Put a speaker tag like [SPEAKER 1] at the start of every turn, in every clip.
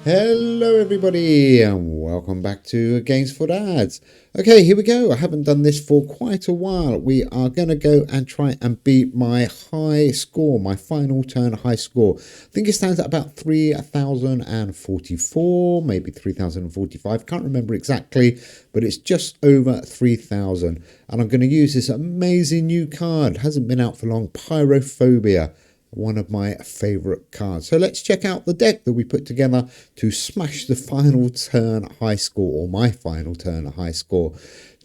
[SPEAKER 1] Hello everybody and welcome back to Games for Dads. Okay, here we go. I haven't done this for quite a while. We are going to go and try and beat my high score, my final turn high score. I think it stands at about 3,044, maybe 3,045. Can't remember exactly, but it's just over 3,000. And I'm going to use this amazing new card. Hasn't been out for long, Pyrophobia. One of my favourite cards. So let's check out the deck that we put together to smash the final turn high score, or my final turn high score.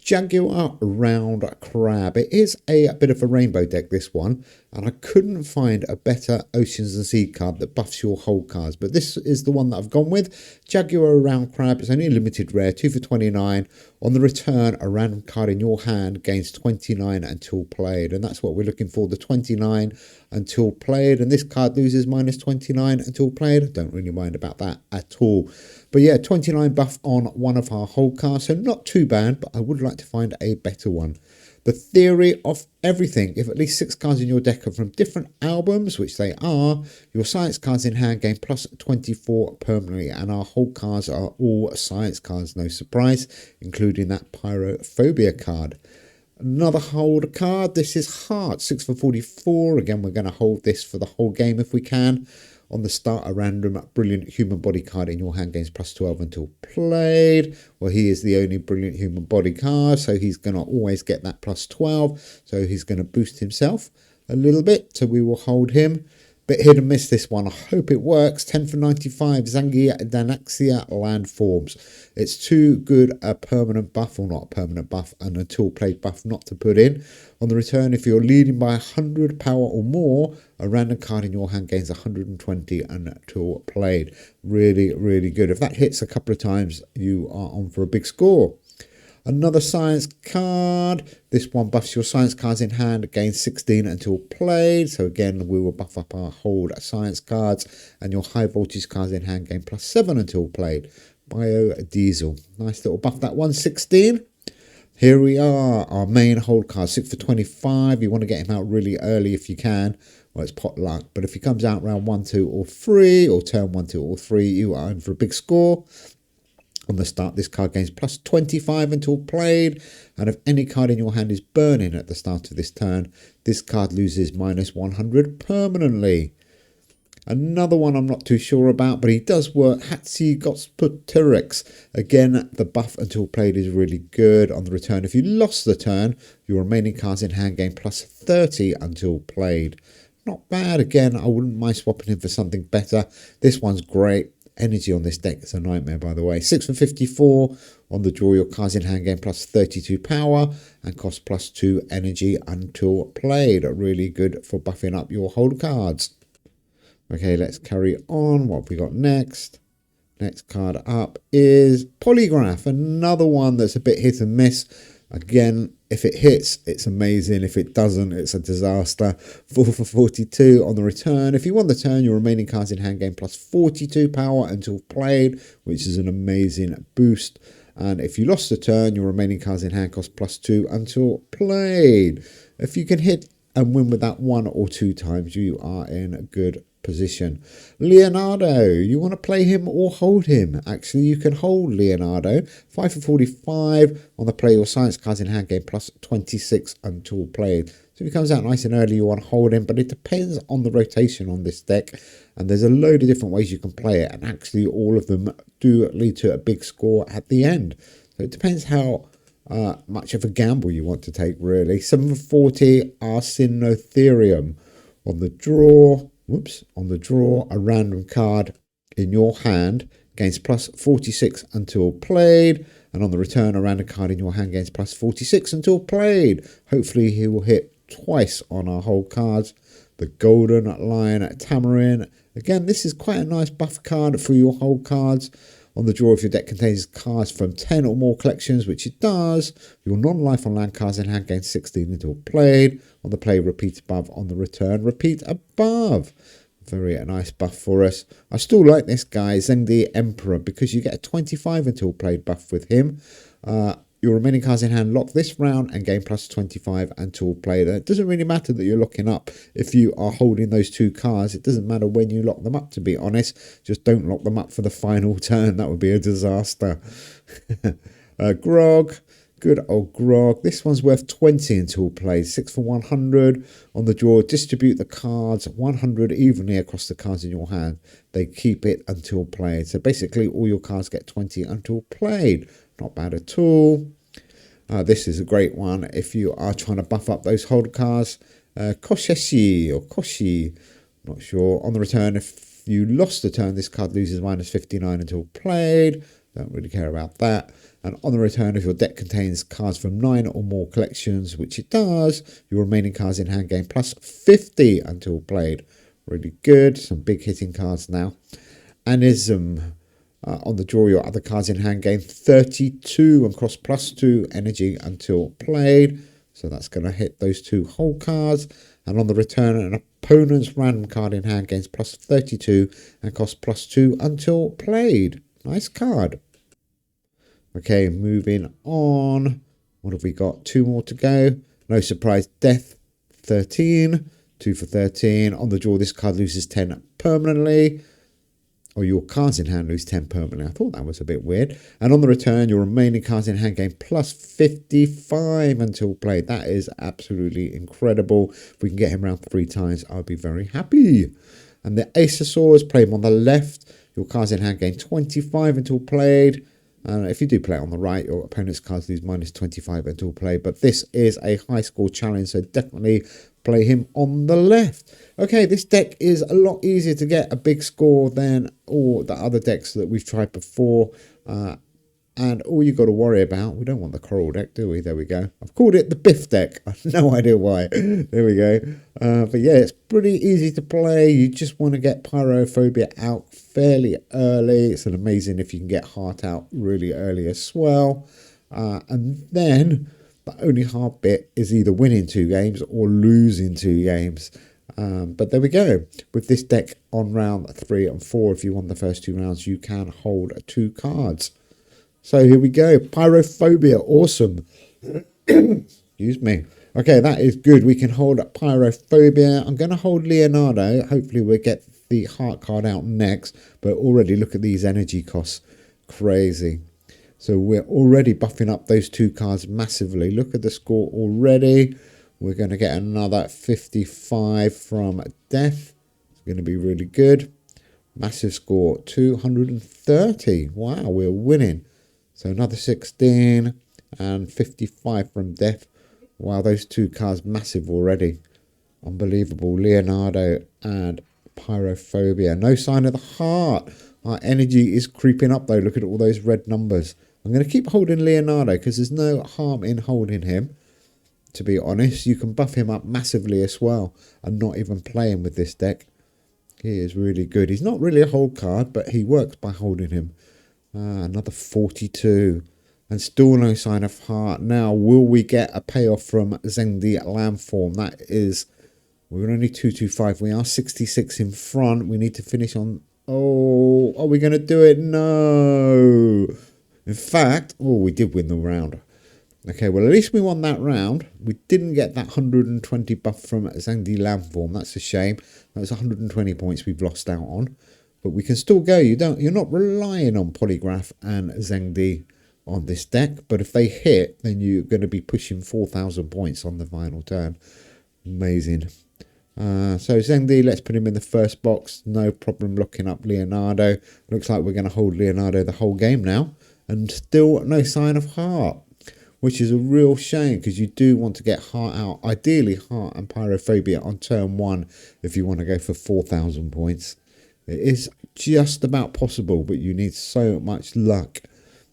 [SPEAKER 1] Jaguar Round Crab. It is a bit of a rainbow deck, this one, and I couldn't find a better Oceans and Sea card that buffs your whole cards, but this is the one that I've gone with. Jaguar Round Crab is only a limited rare, 2 for 29. On the return, a random card in your hand gains 29 until played, and that's what we're looking for, the 29 until played, and this card loses minus 29 until played. Don't really mind about that at all. But yeah, 29 buff on one of our whole cards, so not too bad, but I would like to find a better one. The theory of everything: if at least 6 cards in your deck are from different albums, which they are, your science cards in hand gain plus 24 permanently, and our whole cards are all science cards, no surprise, including that Pyrophobia card. Another hold card. This is Heart, 6 for 44. Again, we're going to hold this for the whole game if we can. On the start, a random brilliant human body card in your hand gains plus 12 until played. Well, he is the only brilliant human body card, so he's going to always get that plus 12. So he's going to boost himself a little bit. So we will hold him. Bit hit and miss this one. I hope it works. 10 for 95. Zangia Danaxia Landforms. It's too good a permanent buff, or not a permanent buff, an until played buff not to put in. On the return, if you're leading by 100 power or more, a random card in your hand gains 120 until played. Really, really good. If that hits a couple of times, you are on for a big score. Another science card. This one buffs your science cards in hand, gains 16 until played. So again, we will buff up our hold science cards, and your high voltage cards in hand gain plus 7 until played. Biodiesel. Nice little buff, that one. 16. Here we are, our main hold card, 6 for 25. You want to get him out really early if you can. Well, it's pot luck, but if he comes out round 1, 2, or 3, or turn 1, 2, or 3, you are in for a big score. On the start, this card gains plus 25 until played, and if any card in your hand is burning at the start of this turn, this card loses minus 100 permanently. Another one I'm not too sure about, but he does work, Hatzigotsputerex. Again, the buff until played is really good. On the return, if you lost the turn, your remaining cards in hand gain plus 30 until played. Not bad. Again, I wouldn't mind swapping him for something better. This one's great. Energy on this deck is a nightmare, by the way. 6 for 54. On the draw, your cards in hand gain plus 32 power and cost plus 2 energy until played. Really good for buffing up your hold cards. Okay, let's carry on. What have we got next? Next card up is Polygraph. Another one that's a bit hit and miss. Again, if it hits, it's amazing. If it doesn't, it's a disaster. 4 for 42 on the return. If you won the turn, your remaining cards in hand gain plus 42 power until played, which is an amazing boost. And if you lost the turn, your remaining cards in hand cost plus 2 until played. If you can hit and win with that 1 or 2 times, you are in a good position. Leonardo, you want to play him or hold him? Actually, you can hold Leonardo. 5 for 45 on the play. Your science cards in hand gain plus 26 until played. So if he comes out nice and early, you want to hold him, but it depends on the rotation on this deck, and there's a load of different ways you can play it, and actually all of them do lead to a big score at the end. So it depends how much of a gamble you want to take, really. 7 for 40 Arsinotherium. On the draw, a random card in your hand gains plus 46 until played, and on the return, a random card in your hand gains plus 46 until played. Hopefully he will hit twice on our whole cards. The Golden Lion Tamarin. Again, this is quite a nice buff card for your whole cards. On the draw, if your deck contains cards from 10 or more collections, which it does, your non-life on land cards in hand gain 16 until played. On the play, repeat above. On the return, repeat above. Very nice buff for us. I still like this guy, Zeng the Emperor, because you get a 25 until played buff with him. Your remaining cards in hand lock this round and gain plus 25 until played. And it doesn't really matter that you're locking up if you are holding those 2 cards. It doesn't matter when you lock them up, to be honest. Just don't lock them up for the final turn. That would be a disaster. Grog. Good old Grog. This one's worth 20 until played. 6 for 100. On the draw, distribute the cards 100 evenly across the cards in your hand. They keep it until played. So basically, all your cards get 20 until played. Not bad at all. This is a great one if you are trying to buff up those hold cards. Kosheshi or Koshi. Not sure. On the return, if you lost the turn, this card loses minus 59 until played. Don't really care about that. And on the return, if your deck contains cards from 9 or more collections, which it does, your remaining cards in hand gain plus 50 until played. Really good. Some big hitting cards now. Anism. On the draw, your other cards in hand gain 32 and cost plus 2 energy until played. So that's going to hit those 2 whole cards. And on the return, an opponent's random card in hand gains plus 32 and costs plus 2 until played. Nice card. Okay, moving on. What have we got? 2 more to go. No surprise, Death, 13. 2 for 13. On the draw, this card loses 10 permanently. Or your cards in hand lose 10 permanently. I thought that was a bit weird. And on the return, your remaining cards in hand gain plus 55 until played. That is absolutely incredible. If we can get him around 3 times, I'll be very happy. And the Ace of Swords, play him on the left. Your cards in hand gain 25 until played. If you do play it on the right, your opponent's cards lose minus 25 until played. But this is a high score challenge, so definitely play him on the left. Okay, this deck is a lot easier to get a big score than all the other decks that we've tried before. And all you've got to worry about, we don't want the coral deck, do we? There we go. I've called it the Biff deck. I've no idea why. There we go. But yeah, it's pretty easy to play. You just want to get Pyrophobia out fairly early. It's amazing if you can get Heart out really early as well. And then the only hard bit is either winning 2 games or losing 2 games. But there we go. With this deck on round 3 and 4, if you won the first 2 rounds, you can hold 2 cards. So here we go. Pyrophobia. Awesome. Excuse me. Okay, that is good. We can hold Pyrophobia. I'm going to hold Leonardo. Hopefully we'll get the heart card out next. But already look at these energy costs. Crazy. So we're already buffing up those 2 cards massively. Look at the score already. We're going to get another 55 from Death. It's going to be really good. Massive score. 230. Wow, we're winning. So another 16 and 55 from Death. Wow, those 2 cards massive already. Unbelievable. Leonardo and Pyrophobia. No sign of the heart. Our energy is creeping up though. Look at all those red numbers. I'm going to keep holding Leonardo because there's no harm in holding him. To be honest, you can buff him up massively as well and not even playing with this deck. He is really good. He's not really a hold card, but he works by holding him. Another 42. And still no sign of heart. Now, will we get a payoff from Zengdi Landform? That is, we're only 225. We are 66 in front. We need to finish on... Oh, are we going to do it? No. In fact, oh, we did win the round. Okay, well, at least we won that round. We didn't get that 120 buff from Zengdi Landform. That's a shame. That's 120 points we've lost out on. But we can still go. You're not relying on Polygraph and Zengdi on this deck. But if they hit, then you're going to be pushing 4,000 points on the final turn. Amazing. So Zengdi, let's put him in the first box. No problem locking up Leonardo. Looks like we're going to hold Leonardo the whole game now. And still no sign of heart. Which is a real shame because you do want to get heart out. Ideally, heart and Pyrophobia on turn 1 if you want to go for 4,000 points. It is just about possible, but you need so much luck.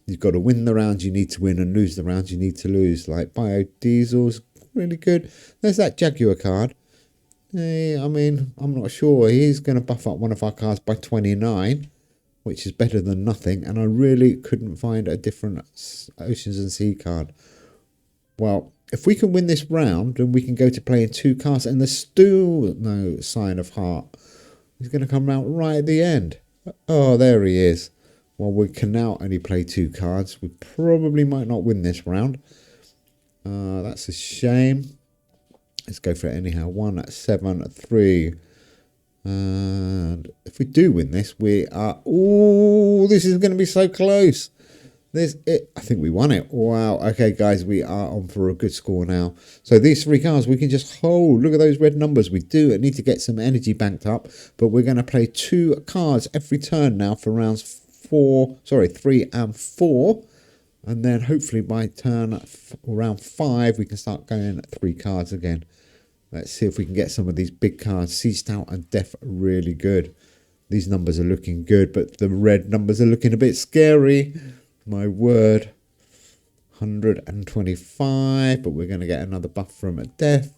[SPEAKER 1] You've got to win the rounds you need to win and lose the rounds you need to lose. Like Biodiesel's really good. There's that Jaguar card. I mean, I'm not sure. He's going to buff up one of our cards by 29, which is better than nothing. And I really couldn't find a different Oceans and Sea card. Well, if we can win this round, then we can go to playing 2 cards, and there's still no sign of heart. He's going to come out right at the end. Oh, there he is. Well, we can now only play 2 cards. We probably might not win this round. That's a shame. Let's go for it anyhow. 1, 7, 3. And if we do win this, we are... Oh, this is going to be so close. I think we won it. Wow. Okay, guys, we are on for a good score now. So these 3 cards we can just hold. Look at those red numbers. We do need to get some energy banked up, but we're going to play 2 cards every turn now for rounds 3 and 4. And then hopefully by round 5, we can start going 3 cards again. Let's see if we can get some of these big cards. Siege Tower and Death are really good. These numbers are looking good, but the red numbers are looking a bit scary. My word. 125, but we're going to get another buff from a Death.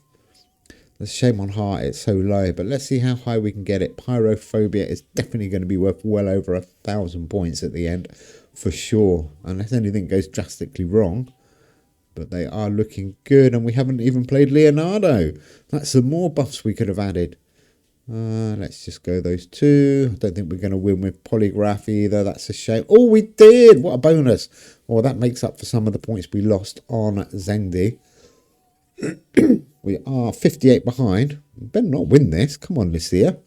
[SPEAKER 1] The shame on Heart, it's so low, but let's see how high we can get it. Pyrophobia is definitely going to be worth well over 1,000 points at the end, for sure, unless anything goes drastically wrong. But they are looking good, and we haven't even played Leonardo. That's some more buffs we could have added. Let's just go those 2. I don't think we're going to win with Polygraph either. That's a shame. Oh, we did! What a bonus. Well, that makes up for some of the points we lost on Zengdi. We are 58 behind. We better not win this. Come on, Lycia.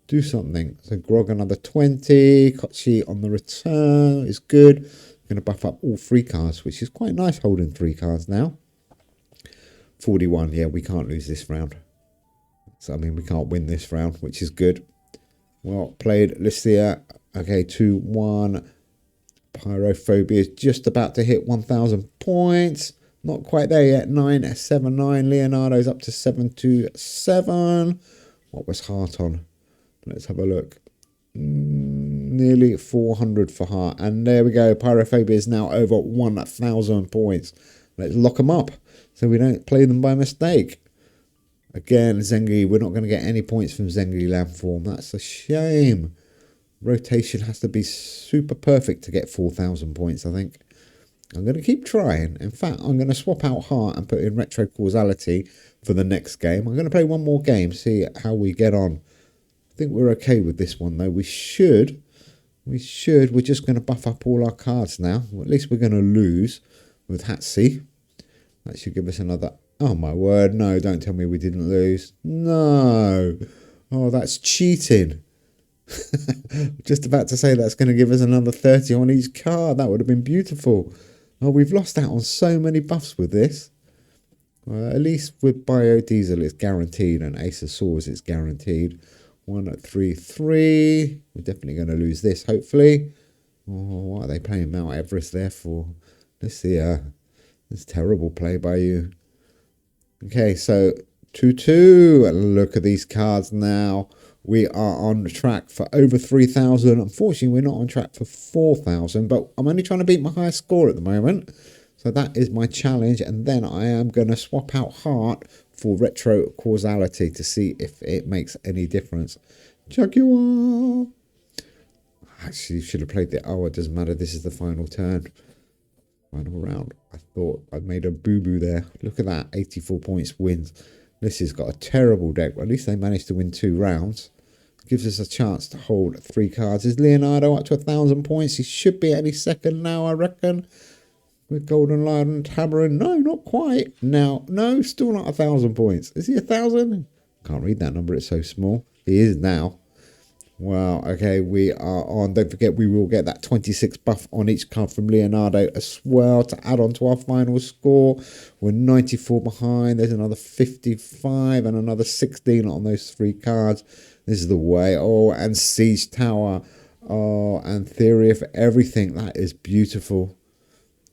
[SPEAKER 1] Do something. So Grog another 20. Kochi on the return is good. Going to buff up all 3 cards, which is quite nice holding 3 cards now. 41. Yeah, we can't lose this round. So, I mean, we can't win this round, which is good. Well played, Lycia. Okay, 2-1. Pyrophobia is just about to hit 1,000 points. Not quite there yet. 979. Leonardo's up to 727. What was Heart on? Let's have a look. Nearly 400 for Heart. And there we go. Pyrophobia is now over 1,000 points. Let's lock them up so we don't play them by mistake. Again, Zengli, we're not going to get any points from Zengli Landform. That's a shame. Rotation has to be super perfect to get 4,000 points, I think. I'm going to keep trying. In fact, I'm going to swap out Heart and put in Retro Causality for the next game. I'm going to play one more game, see how we get on. I think we're okay with this one, though. We're just going to buff up all our cards now. Well, at least we're going to lose with Hatsi. That should give us another... Oh, my word. No, don't tell me we didn't lose. No. Oh, that's cheating. Just about to say that's going to give us another 30 on each card. That would have been beautiful. Oh, we've lost out on so many buffs with this. Well, at least with Biodiesel, it's guaranteed. And Ace of Swords, it's guaranteed. 1 at 3-3. We're definitely going to lose this, hopefully. Oh, what are they playing Mount Everest there for? Let's see. This terrible play by you. Okay, so 2-2. Look at these cards now. We are on track for over 3,000. Unfortunately, we're not on track for 4,000, but I'm only trying to beat my highest score at the moment. So that is my challenge. And then I am going to swap out Heart for Retro Causality to see if it makes any difference. Jaguar. Actually, should have played the... Oh, it doesn't matter. This is the final turn. Final round. I thought I made a boo-boo there. Look at that. 84 points wins. This has got a terrible deck. Well, at least they managed to win 2 rounds. Gives us a chance to hold 3 cards. Is Leonardo up to 1,000 points? He should be any second now, I reckon. With Golden Lion Tamarin. No, not quite. Now, no, still not 1,000 points. Is he 1,000? Can't read that number. It's so small. He is now. Wow, okay, we are on. Don't forget, we will get that 26 buff on each card from Leonardo as well to add on to our final score. We're 94 behind. There's another 55 and another 16 on those 3 cards. This is the way. Oh, and Siege Tower. Oh, and Theory of Everything. That is beautiful.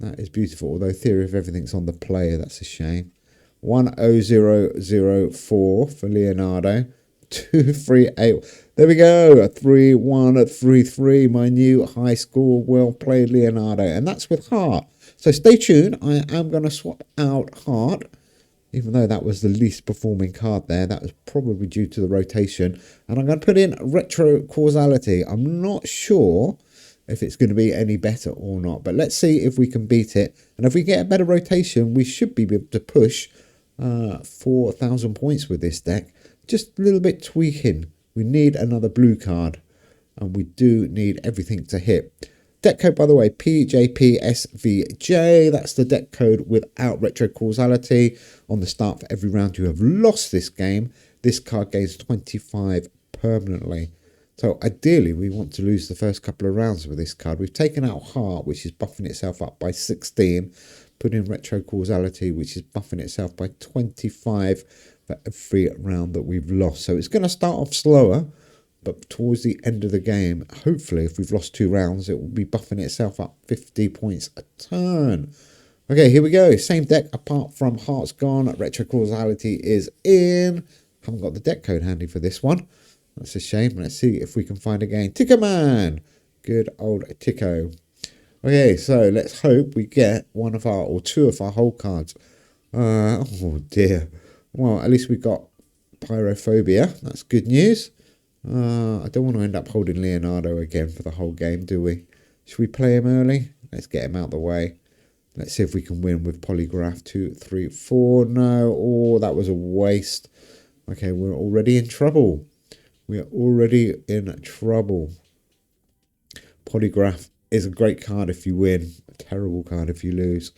[SPEAKER 1] That is beautiful. Although Theory of Everything's on the player. That's a shame. 10004 for Leonardo. 238. There we go. A 3-1 at 3-3. My new high score. Well played, Leonardo. And that's with Heart. So stay tuned. I am going to swap out Heart. Even though that was the least performing card there. That was probably due to the rotation. And I'm going to put in Retro Causality. I'm not sure if it's going to be any better or not. But let's see if we can beat it. And if we get a better rotation, we should be able to push 4,000 points with this deck. Just a little bit tweaking. We need another blue card. And we do need everything to hit. Deck code, by the way, PJPSVJ. That's the deck code without retro causality. On the start for every round you have lost this game, this card gains 25 permanently. So ideally, we want to lose the first couple of rounds with this card. We've taken out Heart, which is buffing itself up by 16. Put in retro causality, which is buffing itself by 25 for every round that we've lost. So it's going to start off slower, but towards the end of the game, hopefully, if we've lost 2 rounds, it will be buffing itself up 50 points a turn. Okay, here we go. Same deck, apart from Heart's gone. Retro causality is in. Haven't got the deck code handy for this one. That's a shame. Let's see if we can find again. Ticker Man. Good old Tico. Okay, so let's hope we get one of our, or 2 of our whole cards. Oh dear. Well, at least we got Pyrophobia. That's good news. I don't want to end up holding Leonardo again for the whole game, do we? Should we play him early? Let's get him out the way. Let's see if we can win with Polygraph. 2, 3, 4. No. Oh, that was a waste. Okay, we're already in trouble. We are already in trouble. Polygraph is a great card if you win. A terrible card if you lose.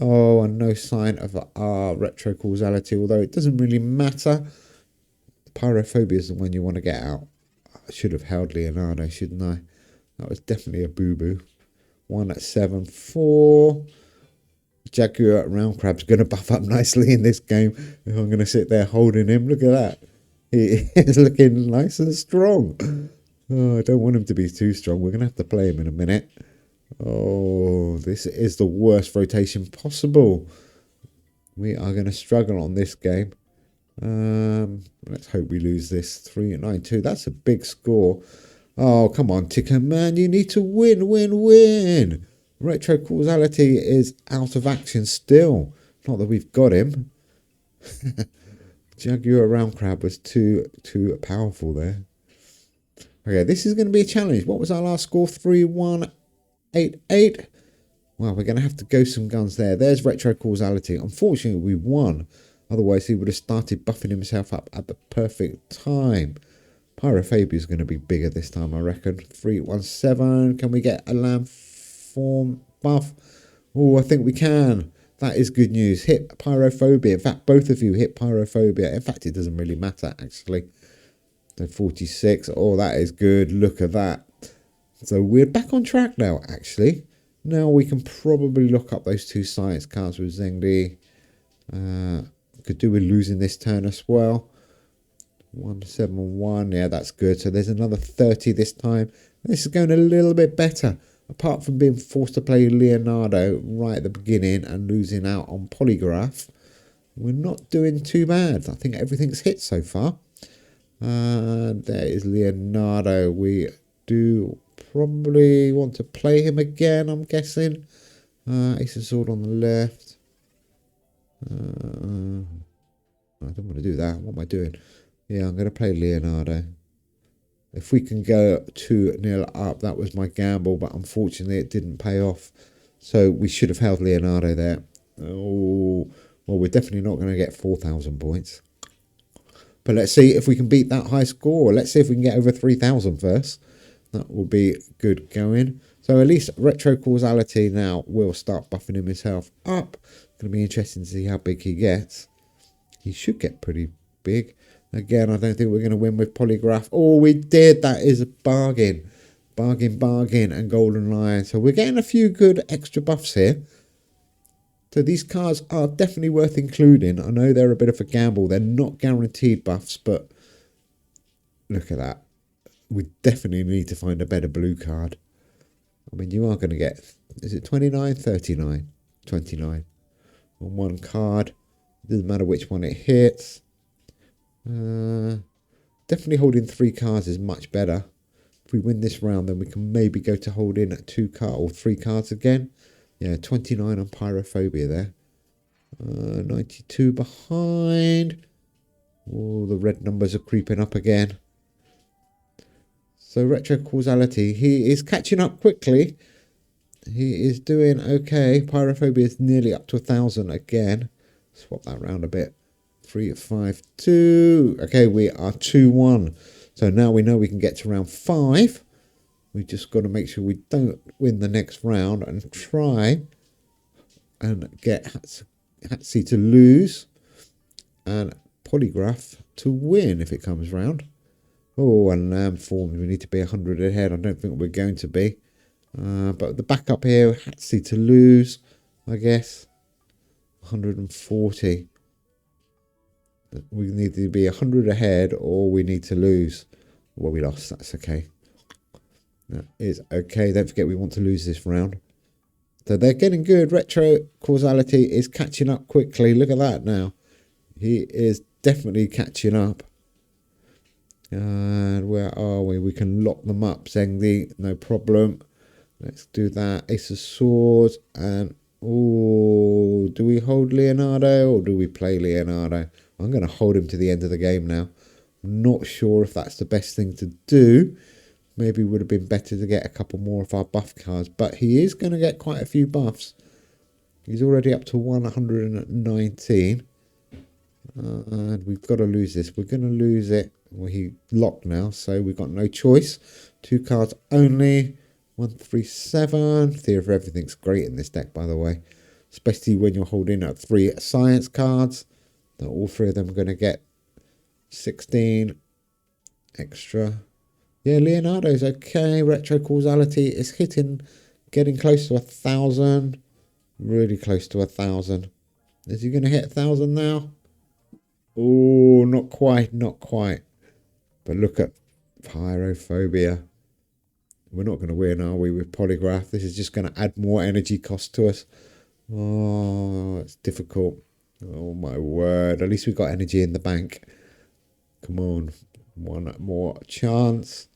[SPEAKER 1] Oh, and no sign of our retro causality, although it doesn't really matter. Pyrophobia is the one you want to get out. I should have held Leonardo, shouldn't I? That was definitely a boo-boo. 1 at 7, 4. Jaguar Round Crab's going to buff up nicely in this game. If I'm going to sit there holding him, look at that. He is looking nice and strong. Oh, I don't want him to be too strong. We're going to have to play him in a minute. Oh, this is the worst rotation possible. We are going to struggle on this game. Let's hope we lose this. 3-9-2. That's a big score. Oh, come on, Ticker Man. You need to win, win, win. Retro causality is out of action still. Not that we've got him. Jaguar Round Crab was too powerful there. Okay, this is going to be a challenge. What was our last score? 3-1-8-8. Well, we're going to have to go some guns there. There's retro causality. Unfortunately, we won. Otherwise, he would have started buffing himself up at the perfect time. Pyrophobia is going to be bigger this time, I reckon. 3-1-7. Can we get a land form buff? Oh, I think we can. That is good news. Hit Pyrophobia. In fact, both of you hit Pyrophobia. In fact, it doesn't really matter, actually. So 46. Oh, that is good. Look at that. So we're back on track now, actually. Now we can probably look up those 2 science cards with Zengdi. Could do with losing this turn as well. 1-7-1. Yeah, that's good. So there's another 30 this time. This is going a little bit better. Apart from being forced to play Leonardo right at the beginning and losing out on Polygraph, we're not doing too bad. I think everything's hit so far. There is Leonardo. We do probably want to play him again, I'm guessing. Ace of Sword on the left. I don't want to do that. What am I doing? Yeah, I'm going to play Leonardo. If we can go 2-0 up, that was my gamble, but unfortunately it didn't pay off. So we should have held Leonardo there. Oh, well, we're definitely not going to get 4,000 points. But let's see if we can beat that high score. Let's see if we can get over 3,000 first. That will be good going. So at least retro causality now will start buffing himself up. It's going to be interesting to see how big he gets. He should get pretty big. Again, I don't think we're going to win with Polygraph. Oh, we did. That is a bargain. Bargain, and Golden Lion. So we're getting a few good extra buffs here. So these cards are definitely worth including. I know they're a bit of a gamble. They're not guaranteed buffs, but look at that. We definitely need to find a better blue card. I mean, you are going to get, is it 29, 39, 29 on one card. It doesn't matter which one it hits. Definitely holding 3 cards is much better. If we win this round, then we can maybe go to holding 2 cards or 3 cards again. Yeah, 29 on Pyrophobia there. 92 behind. Oh, the red numbers are creeping up again. So retro causality, he is catching up quickly. He is doing okay. Pyrophobia is nearly up to 1,000 again. Swap that round a bit. 3-5-2. Okay, we are 2-1. So now we know we can get to round 5. We just got to make sure we don't win the next round and try and get Hatsy to lose and Polygraph to win if it comes round. Oh, and Lamb forms. We need to be 100 ahead. I don't think we're going to be. But the backup here, Hatsy to lose, I guess. 140. We need to be 100 ahead or we need to lose. Well, we lost. That's okay. That is okay. Don't forget we want to lose this round. So they're getting good. Retro Causality is catching up quickly. Look at that now. He is definitely catching up. And where are we? We can lock them up. Zengdi, no problem. Let's do that. Ace of Swords. And, oh, do we hold Leonardo or do we play Leonardo? I'm going to hold him to the end of the game now. I'm not sure if that's the best thing to do. Maybe it would have been better to get a couple more of our buff cards. But he is going to get quite a few buffs. He's already up to 119. And we've got to lose this. We're going to lose it. Well, he locked now, so we've got no choice. 2 cards only. 137. Theory of Everything's great in this deck, by the way. Especially when you're holding 3 science cards. Now, all 3 of them are going to get 16 extra. Yeah, Leonardo's okay. Retro Causality is hitting, getting close to 1,000. Really close to 1,000. Is he going to hit 1,000 now? Oh, not quite, not quite. But look at Pyrophobia. We're not going to win, are we, with Polygraph? This is just going to add more energy cost to us. Oh, it's difficult. Oh, my word. At least we've got energy in the bank. Come on. One more chance.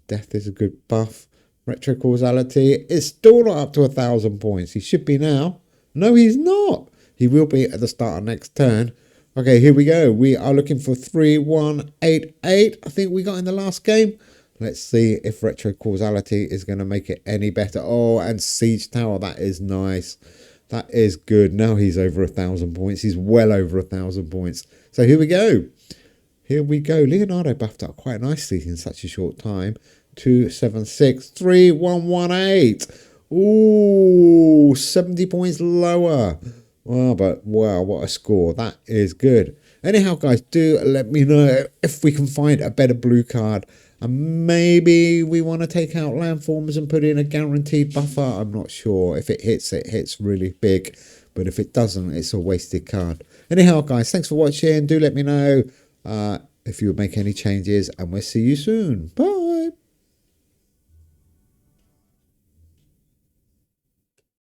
[SPEAKER 1] Death is a good buff. Retro Causality is still not up to 1,000 points. He should be now. No, he's not. He will be at the start of next turn. Okay, here we go. We are looking for 3188. I think we got in the last game. Let's see if Retro Causality is going to make it any better. Oh, and Siege Tower. That is nice. That is good. Now he's over 1,000 points. He's well over 1,000 points. So here we go. Here we go. Leonardo buffed up quite nicely in such a short time. 276 3118. Ooh, 70 points lower. Well, but wow, what a score. That is good. Anyhow, guys, do let me know if we can find a better blue card. And maybe we want to take out landforms and put in a guaranteed buffer. I'm not sure. If it hits really big. But if it doesn't, it's a wasted card. Anyhow, guys, thanks for watching. Do let me know if you would make any changes. And we'll see you soon. Bye.